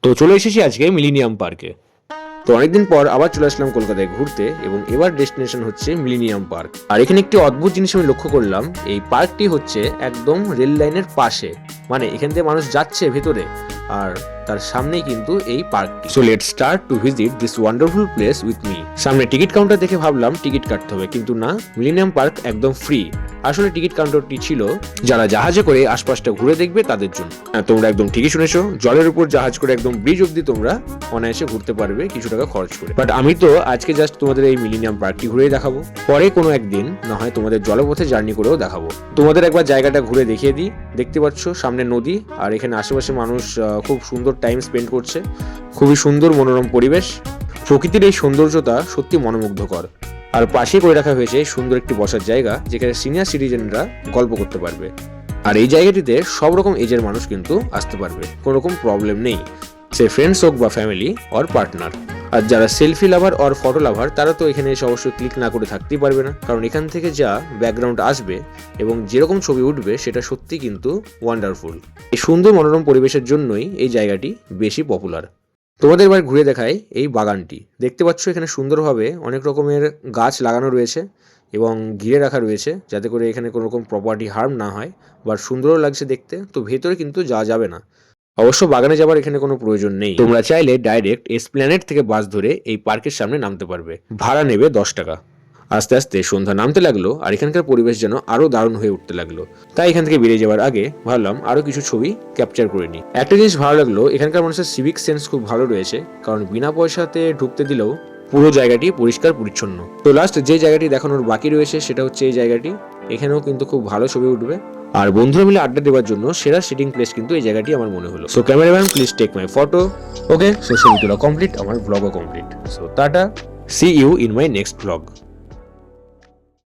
তো চলে এসেছি আজকে মিলেনিয়াম পার্কে। তো অনেকদিন পর আবার চলে আসলাম কলকাতায় ঘুরতে, এবং এবার ডেস্টিনেশন হচ্ছে মিলেনিয়াম পার্ক। আর এখানে একটি অদ্ভুত জিনিস আমি লক্ষ্য করলাম, এই পার্কটি হচ্ছে একদম রেল লাইনের পাশে, মানে এখান থেকে মানুষ যাচ্ছে ভেতরে, আর তার সামনেই কিন্তু এই পার্কটি। So let's start to visit this wonderful place with me. সামনে টিকিট কাউন্টার দেখে ভাবলাম টিকিট কাটতে হবে, কিন্তু না, মিলেনিয়াম পার্ক একদম ফ্রি। আসলে টিকিট কাউন্টারটি ছিল যারা জাহাজে করে আশপাশটা ঘুরে দেখবে তাদের জন্য। তোমরা একদম ঠিকই শুনেছো, জলের উপর জাহাজ করে একদম ব্রিজ অব্দি তোমরা অনায়াসে ঘুরতে পারবে কিছু টাকা খরচ করে। বাট আমি তো আজকে জাস্ট তোমাদের এই মিলেনিয়াম পার্কটি ঘুরেই দেখাবো, পরে কোনো একদিন না হয় তোমাদের জলপথে জার্নি করেও দেখাবো। তোমাদের একবার জায়গাটা ঘুরে দেখিয়ে দিই। দেখতে পাচ্ছ সামনে নদী, আর এখানে আশেপাশে মানুষ খুব সুন্দর টাইম স্পেন্ড করছে। খুবই সুন্দর মনোরম পরিবেশ, প্রকৃতির এই সৌন্দর্যতা সত্যি মনোমুগ্ধকর। আর পাশে করে রাখা হয়েছে সুন্দর একটি বসার জায়গা, যেখানে সিনিয়র সিটিজেনরা গল্প করতে পারবে। আর এই জায়গাটিতে সব রকম এজের মানুষ কিন্তু আসতে পারবে, কোনো রকম প্রবলেম নেই, সে ফ্রেন্ডস হোক বা ফ্যামিলি অর পার্টনার। আর যারা selfie lover or photo lover তারা তো এখানে এসে অবশ্যই ক্লিক না করে থাকতেই পারবে না, কারণ এখান থেকে যা ব্যাকগ্রাউন্ড আসবে এবং যেরকম ছবি উঠবে সেটা সত্যি কিন্তু ওয়ান্ডারফুল। এই সুন্দর মনোরম পরিবেশের জন্যই এই জায়গাটি বেশি পপুলার। তোমাদের এবার ঘুরে দেখায় এই বাগানটি। দেখতে পাচ্ছ এখানে সুন্দরভাবে অনেক রকমের গাছ লাগানো রয়েছে এবং ঘিরে রাখা রয়েছে, যাতে করে এখানে কোনো রকম প্রপার্টি হার্ম না হয়। বাট সুন্দরও লাগছে দেখতে। তো ভেতরে কিন্তু যাওয়া যাবে না, অবশ্য বাগানে যাবার এখানে কোনো প্রয়োজন নেই। তোমরা চাইলে ডাইরেক্ট এসপ্ল্যানেড থেকে বাস ধরে এই পার্কের সামনে নামতে পারবে। ভাড়া নেবে 10 টাকা। আস্তে আস্তে সন্ধ্যা নামতে লাগলো, আর এখানকার পরিবেশ যেন আরো দারুণ হয়ে উঠতে লাগলো। তাই এখান থেকে বেরিয়ে যাওয়ার আগে ভাবলাম আরো কিছু ছবি ক্যাপচার করে নিই। একটা জিনিস ভালো লাগলো, এখানকার মানুষের সিভিক সেন্স খুব ভালো রয়েছে, কারণ বিনা পয়সাতে ঢুকতে দিলেও পুরো জায়গাটি পরিষ্কার পরিচ্ছন্ন। তো লাস্ট যে জায়গাটি দেখানোর বাকি রয়েছে সেটা হচ্ছে এই জায়গাটি। এখানেও কিন্তু খুব ভালো ছবি উঠবে, আর বন্ধুরা মিলে আড্ডা দেওয়ার জন্য সেরা সিটিং প্লেস কিন্তু এই জায়গাটি আমার মনে হলো। সো cameraman please take my photo. Okay, so ছবি তোলা কমপ্লিট, আমার ব্লগও complete. So tata, see you in my next blog.